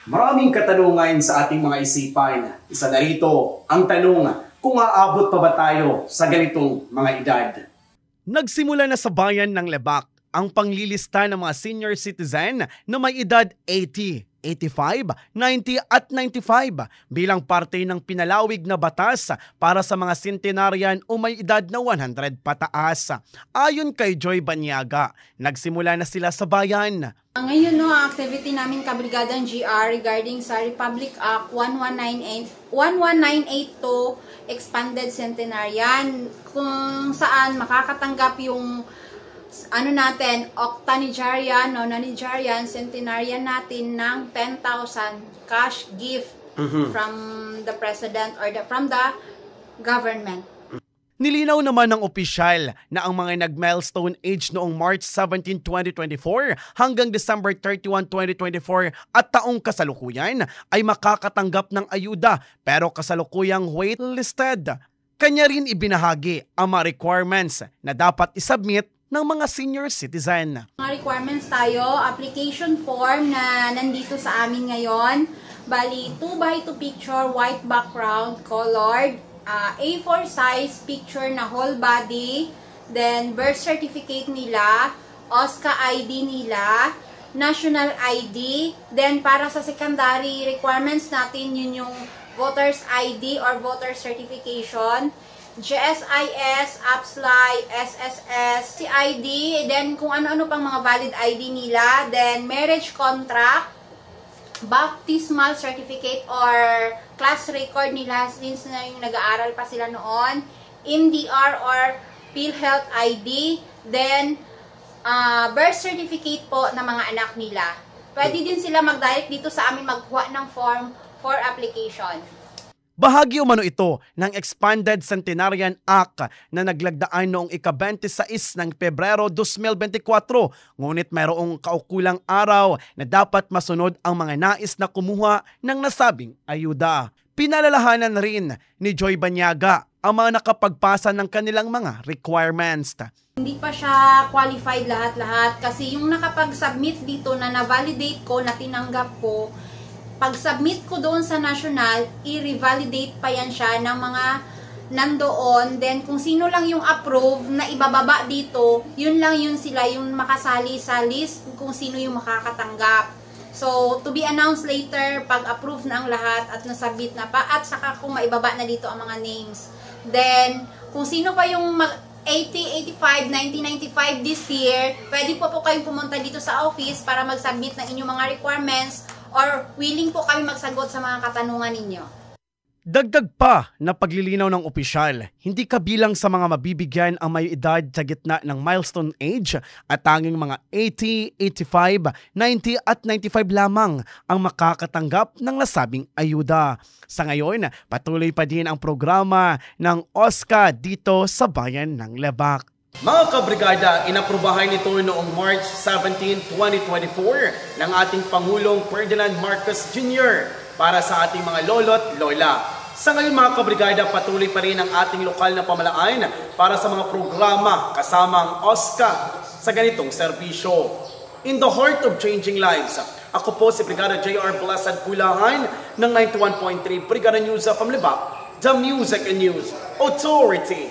Maraming katanungan sa ating mga isipan. Isa na rito ang tanong kung aabot pa ba tayo sa ganitong mga edad. Nagsimula na sa bayan ng Lebak ang panglilista ng mga senior citizen na may edad 80, 85, 90 at 95 bilang parte ng pinalawig na batas para sa mga centenarian o may edad na 100 pataas. Ayon kay Joy Banyaga, nagsimula na sila sa bayan. Ngayon ang activity namin kabrigadang GR regarding sa Republic Act 11982 Expanded Centenarian, kung saan makakatanggap yung octogenarian, nonagerian, centenarian natin ng 10,000 cash gift from the president or from the government. Nilinaw naman ng opisyal na ang mga nag-milestone age noong March 17, 2024 hanggang December 31, 2024 at taong kasalukuyan ay makakatanggap ng ayuda pero kasalukuyang waitlisted. Kanya rin ibinahagi ang mga requirements na dapat isubmit ng mga senior citizen. Mga requirements tayo, application form na nandito sa amin ngayon. Bali, 2x2 picture, white background, colored, A4 size picture na whole body, then birth certificate nila, OSCA ID nila, national ID, then para sa secondary requirements natin, yun yung voter's ID or voter certification, GSIS, APSLY, SSS, CID, then kung ano-ano pang mga valid ID nila, then marriage contract, baptismal certificate or class record nila since na yung nag-aaral pa sila noon, MDR or PhilHealth ID, then birth certificate po ng mga anak nila. Pwede din sila mag-direct dito sa amin magkuha ng form for application. Bahagi umano ito ng Expanded Centenarian Act na naglagdaan noong ika-26 ng Pebrero 2024, ngunit mayroong kaukulang araw na dapat masunod ang mga nais na kumuha ng nasabing ayuda. Pinalalahanan rin ni Joy Banyaga ang mga nakapagpasa ng kanilang mga requirements. Hindi pa siya qualified lahat-lahat kasi yung nakapag-submit dito na na-validate ko, na tinanggap ko, pag-submit ko doon sa national, i-revalidate pa yan siya ng mga nandoon. Then, kung sino lang yung approve na ibababa dito, yun lang yun sila yung makasali sa list kung sino yung makakatanggap. So, to be announced later, pag-approve na ang lahat at nasubmit na pa, at saka kung maibaba na dito ang mga names. Then, kung sino pa yung 80, 85, 90, 95 this year, pwede po kayong pumunta dito sa office para mag-submit ng inyong mga requirements or willing po kami magsagot sa mga katanungan ninyo. Dagdag pa na paglilinaw ng opisyal, hindi kabilang sa mga mabibigyan ang may edad sa gitna ng milestone age at tanging mga 80, 85, 90 at 95 lamang ang makakatanggap ng nasabing ayuda. Sa ngayon, patuloy pa din ang programa ng OSCA dito sa bayan ng Lebak. Mga kabrigada, inaprubahan ito noong March 17, 2024 ng ating Pangulong Ferdinand Marcos Jr. para sa ating mga lolo't lola. Sa ngayon mga kabrigada, patuloy pa rin ang ating lokal na pamalaan para sa mga programa kasama ang OSCA sa ganitong serbisyo. In the heart of changing lives, ako po si Brigada J.R. Blasad Pulahan ng 91.3 Brigada News of Lebak, the Music and News Authority.